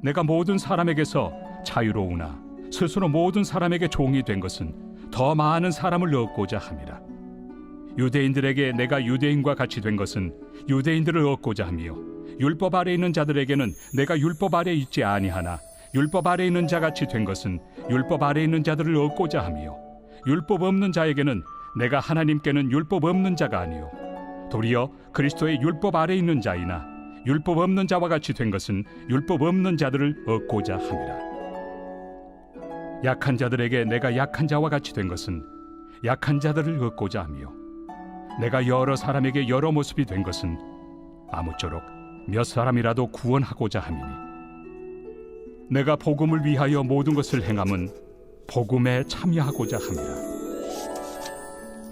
내가 모든 사람에게서 자유로우나 스스로 모든 사람에게 종이 된 것은 더 많은 사람을 얻고자 함이라. 유대인들에게 내가 유대인과 같이 된 것은 유대인들을 얻고자 하며, 율법 아래 있는 자들에게는 내가 율법 아래 있지 아니하나 율법 아래 있는 자같이 된 것은 율법 아래 있는 자들을 얻고자 하며, 율법 없는 자에게는 내가 하나님께는 율법 없는 자가 아니요 도리어 그리스도의 율법 아래 있는 자이나 율법 없는 자와 같이 된 것은 율법 없는 자들을 얻고자 함이라. 약한 자들에게 내가 약한 자와 같이 된 것은 약한 자들을 얻고자 하며, 내가 여러 사람에게 여러 모습이 된 것은 아무쪼록 몇 사람이라도 구원하고자 함이니, 내가 복음을 위하여 모든 것을 행함은 복음에 참여하고자 함이라.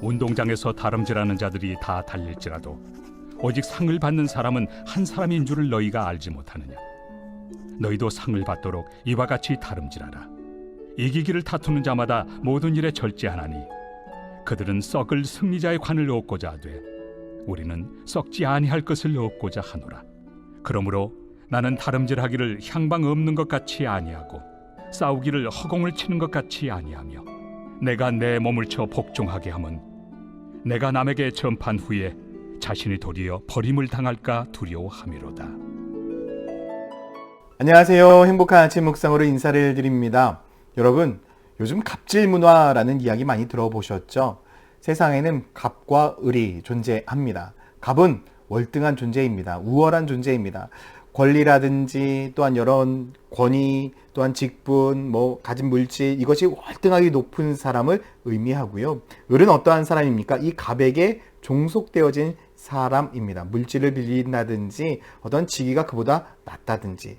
운동장에서 다름질하는 자들이 다 달릴지라도 오직 상을 받는 사람은 한 사람인 줄을 너희가 알지 못하느냐. 너희도 상을 받도록 이와 같이 다름질하라. 이기기를 다투는 자마다 모든 일에 절제하나니 그들은 썩을 승리자의 관을 얻고자 하되 우리는 썩지 아니할 것을 얻고자 하노라. 그러므로 나는 다름질하기를 향방 없는 것 같이 아니하고 싸우기를 허공을 치는 것 같이 아니하며, 내가 내 몸을 쳐 복종하게 함은 내가 남에게 전판 후에 자신이 도리어 버림을 당할까 두려워함이로다. 안녕하세요. 행복한 아침 묵상으로 인사를 드립니다. 여러분, 요즘 갑질 문화라는 이야기 많이 들어보셨죠? 세상에는 갑과 을이 존재합니다. 갑은 월등한 존재입니다. 우월한 존재입니다. 권리라든지 또한 여러 권위, 또한 직분, 가진 물질, 이것이 월등하게 높은 사람을 의미하고요. 을은 어떠한 사람입니까? 이 갑에게 종속되어진 사람입니다. 물질을 빌린다든지 어떤 직위가 그보다 낮다든지.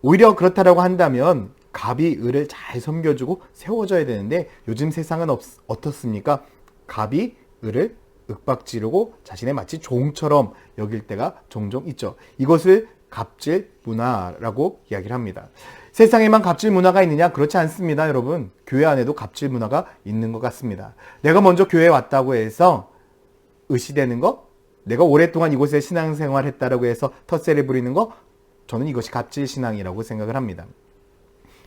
오히려 그렇다라고 한다면 갑이 을을 잘 섬겨주고 세워줘야 되는데, 요즘 세상은 어떻습니까? 갑이 을을 윽박지르고 자신의 마치 종처럼 여길 때가 종종 있죠. 이것을 갑질 문화라고 이야기를 합니다. 세상에만 갑질 문화가 있느냐? 그렇지 않습니다, 여러분. 교회 안에도 갑질 문화가 있는 것 같습니다. 내가 먼저 교회에 왔다고 해서 의시되는 거, 내가 오랫동안 이곳에 신앙생활 했다라고 해서 텃세를 부리는 거, 저는 이것이 갑질 신앙이라고 생각을 합니다.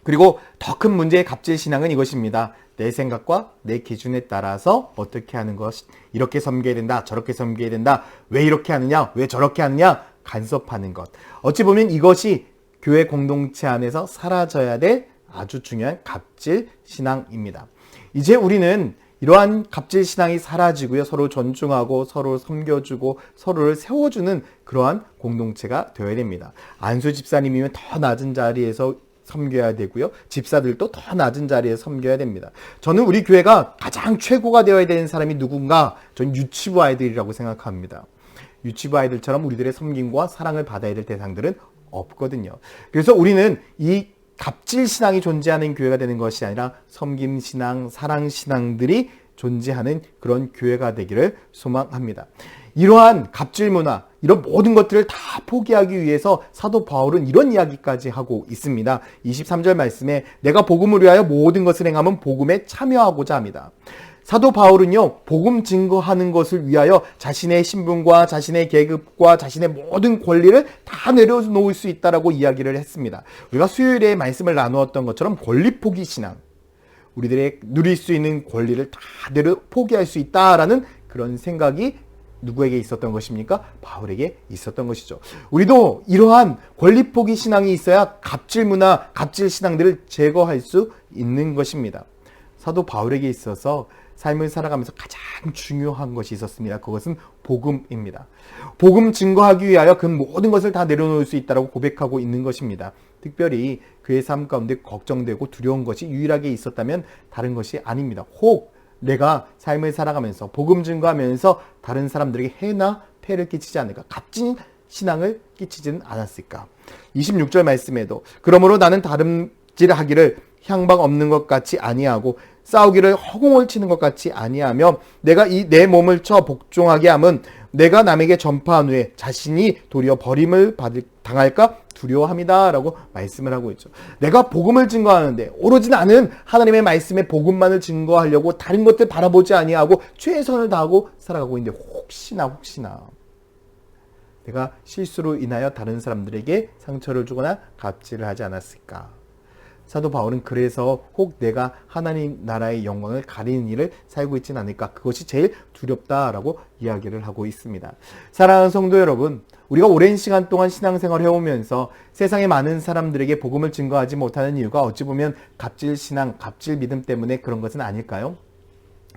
그리고 더 큰 문제의 갑질 신앙은 이것입니다. 내 생각과 내 기준에 따라서 어떻게 하는 것, 이렇게 섬겨야 된다, 저렇게 섬겨야 된다, 왜 이렇게 하느냐, 왜 저렇게 하느냐, 간섭하는 것. 어찌 보면 이것이 교회 공동체 안에서 사라져야 될 아주 중요한 갑질 신앙입니다. 이제 우리는 이러한 갑질 신앙이 사라지고요, 서로 존중하고 서로 섬겨주고 서로를 세워주는 그러한 공동체가 되어야 됩니다. 안수 집사님이면 더 낮은 자리에서 섬겨야 되고요, 집사들도 더 낮은 자리에 섬겨야 됩니다. 저는 우리 교회가 가장 최고가 되어야 되는 사람이 누군가? 저는 유치부 아이들이라고 생각합니다. 유치부 아이들처럼 우리들의 섬김과 사랑을 받아야 될 대상들은 없거든요. 그래서 우리는 이 갑질 신앙이 존재하는 교회가 되는 것이 아니라 섬김 신앙, 사랑 신앙들이 존재하는 그런 교회가 되기를 소망합니다. 이러한 갑질 문화, 이런 모든 것들을 다 포기하기 위해서 사도 바울은 이런 이야기까지 하고 있습니다. 23절 말씀에 내가 복음을 위하여 모든 것을 행하면 복음에 참여하고자 합니다. 사도 바울은요, 복음 증거하는 것을 위하여 자신의 신분과 자신의 계급과 자신의 모든 권리를 다 내려놓을 수 있다라고 이야기를 했습니다. 우리가 수요일에 말씀을 나누었던 것처럼 권리 포기 신앙, 우리들의 누릴 수 있는 권리를 다 포기할 수 있다라는 그런 생각이 누구에게 있었던 것입니까? 바울에게 있었던 것이죠. 우리도 이러한 권리 포기 신앙이 있어야 갑질 문화, 갑질 신앙들을 제거할 수 있는 것입니다. 사도 바울에게 있어서 삶을 살아가면서 가장 중요한 것이 있었습니다. 그것은 복음입니다. 복음 증거하기 위하여 그 모든 것을 다 내려놓을 수 있다고 고백하고 있는 것입니다. 특별히 그의 삶 가운데 걱정되고 두려운 것이 유일하게 있었다면 다른 것이 아닙니다. 혹 내가 삶을 살아가면서 복음 증거하면서 다른 사람들에게 해나 폐를 끼치지 않을까, 값진 신앙을 끼치지는 않았을까. 26절 말씀에도 그러므로 나는 다름질하기를 향방 없는 것 같이 아니하고 싸우기를 허공을 치는 것 같이 아니하며 내가 내 몸을 쳐 복종하게 함은 내가 남에게 전파한 후에 자신이 도리어 버림을 당할까 두려워합니다 라고 말씀을 하고 있죠. 내가 복음을 증거하는데 오로지 나는 하나님의 말씀에 복음만을 증거하려고 다른 것들 바라보지 아니하고 최선을 다하고 살아가고 있는데 혹시나 내가 실수로 인하여 다른 사람들에게 상처를 주거나 갑질을 하지 않았을까? 사도 바울은 그래서 혹 내가 하나님 나라의 영광을 가리는 일을 살고 있지는 않을까? 그것이 제일 두렵다라고 이야기를 하고 있습니다. 사랑하는 성도 여러분, 우리가 오랜 시간 동안 신앙생활을 해오면서 세상의 많은 사람들에게 복음을 증거하지 못하는 이유가 어찌 보면 갑질 신앙, 갑질 믿음 때문에 그런 것은 아닐까요?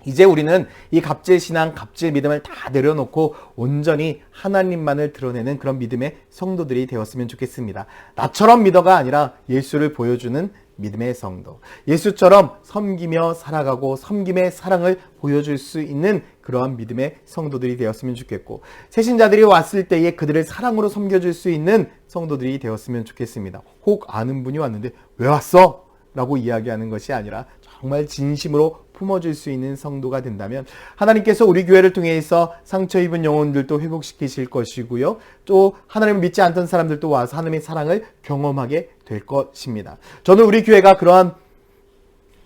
이제 우리는 이 갑질 신앙, 갑질 믿음을 다 내려놓고 온전히 하나님만을 드러내는 그런 믿음의 성도들이 되었으면 좋겠습니다. 나처럼 믿어가 아니라 예수를 보여주는 믿음의 성도. 예수처럼 섬기며 살아가고 섬김의 사랑을 보여줄 수 있는 그러한 믿음의 성도들이 되었으면 좋겠고, 새신자들이 왔을 때에 그들을 사랑으로 섬겨줄 수 있는 성도들이 되었으면 좋겠습니다. 혹 아는 분이 왔는데 왜 왔어? 라고 이야기하는 것이 아니라 정말 진심으로 품어줄 수 있는 성도가 된다면 하나님께서 우리 교회를 통해서 상처 입은 영혼들도 회복시키실 것이고요. 또 하나님을 믿지 않던 사람들도 와서 하나님의 사랑을 경험하게 될 것입니다. 저는 우리 교회가 그러한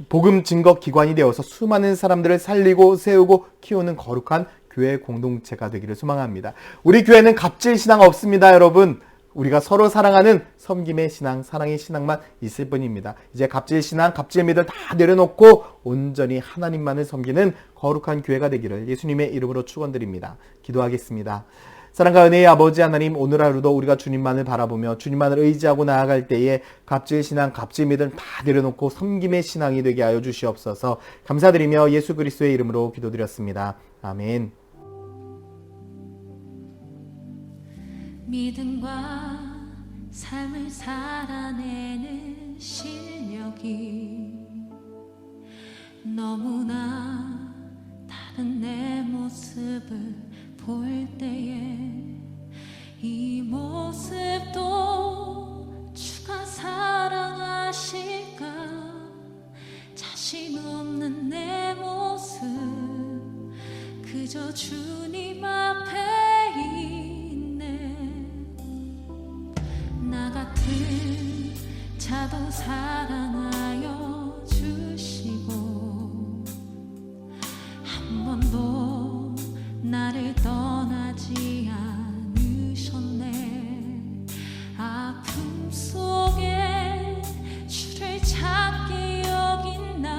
복음 증거 기관이 되어서 수많은 사람들을 살리고 세우고 키우는 거룩한 교회 공동체가 되기를 소망합니다. 우리 교회는 갑질 신앙 없습니다, 여러분. 우리가 서로 사랑하는 섬김의 신앙, 사랑의 신앙만 있을 뿐입니다. 이제 갑질 신앙, 갑질 믿음 다 내려놓고 온전히 하나님만을 섬기는 거룩한 교회가 되기를 예수님의 이름으로 축원드립니다. 기도하겠습니다. 사랑과 은혜의 아버지 하나님, 오늘 하루도 우리가 주님만을 바라보며 주님만을 의지하고 나아갈 때에 갑질 신앙, 갑질 믿음 다 내려놓고 섬김의 신앙이 되게 하여 주시옵소서. 감사드리며 예수 그리스도의 이름으로 기도드렸습니다. 아멘. 믿음과 삶을 살아내는 실력이 너무나 다른 내 모습을 볼 때에 이 모습도 주가 사랑하실까? 자신 없는 내 모습 그저 주님 앞에 나 같은 자도 사랑하여 주시고 한 번도 나를 떠나지 않으셨네. 아픔 속에 주를 찾게 여긴 날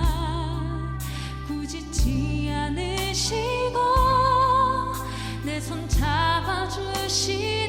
꾸짖지 않으시고 내 손 잡아주시